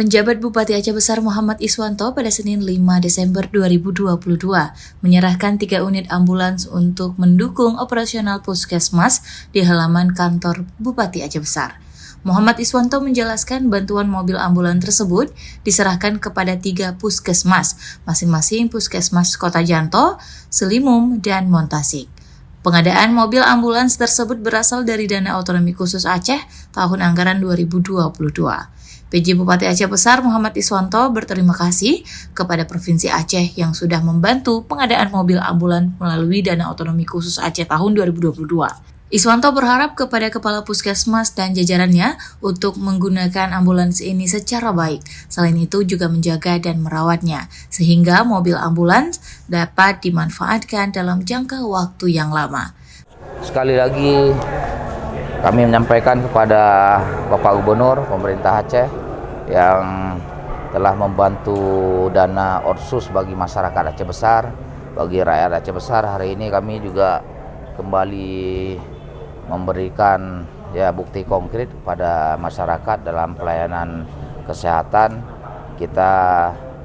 Penjabat Bupati Aceh Besar Muhammad Iswanto pada Senin 5 Desember 2022 menyerahkan 3 unit ambulans untuk mendukung operasional puskesmas di halaman kantor Bupati Aceh Besar. Muhammad Iswanto menjelaskan bantuan mobil ambulans tersebut diserahkan kepada 3 puskesmas, masing-masing puskesmas Kota Janto, Selimum, dan Montasik. Pengadaan mobil ambulans tersebut berasal dari Dana Otonomi Khusus Aceh tahun anggaran 2022. PJ Bupati Aceh Besar Muhammad Iswanto berterima kasih kepada Provinsi Aceh yang sudah membantu pengadaan mobil ambulans melalui Dana Otonomi Khusus Aceh tahun 2022. Iswanto berharap kepada Kepala Puskesmas dan jajarannya untuk menggunakan ambulans ini secara baik. Selain itu juga menjaga dan merawatnya, sehingga mobil ambulans dapat dimanfaatkan dalam jangka waktu yang lama. Sekali lagi kami menyampaikan kepada Bapak Gubernur Pemerintah Aceh yang telah membantu dana otsus bagi masyarakat Aceh Besar, bagi rakyat Aceh Besar. Hari ini kami juga kembali memberikan bukti konkret kepada masyarakat dalam pelayanan kesehatan. Kita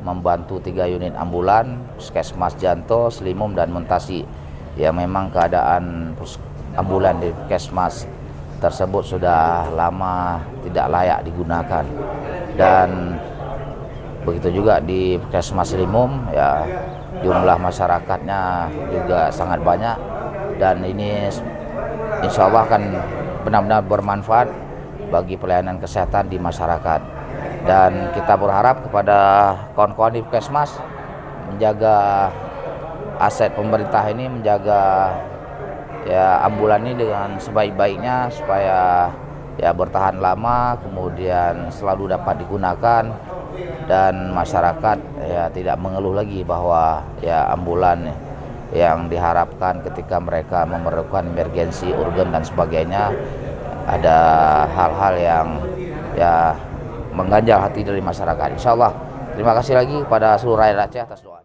membantu 3 unit ambulan, Puskesmas Janto, Selimum, dan Montasik. Ya, memang keadaan ambulan di Puskesmas tersebut sudah lama tidak layak digunakan, dan begitu juga di Puskesmas Selimum, ya jumlah masyarakatnya juga sangat banyak, dan ini insya Allah akan benar-benar bermanfaat bagi pelayanan kesehatan di masyarakat. Dan kita berharap kepada kawan-kawan di Puskesmas menjaga aset pemerintah ini, menjaga ambulan ini dengan sebaik-baiknya supaya bertahan lama, kemudian selalu dapat digunakan, dan masyarakat tidak mengeluh lagi bahwa ambulan yang diharapkan ketika mereka memerlukan emergensi, urgen, dan sebagainya, ada hal-hal yang mengganjal hati dari masyarakat. Insya Allah, terima kasih lagi kepada seluruh rakyat Aceh atas doa.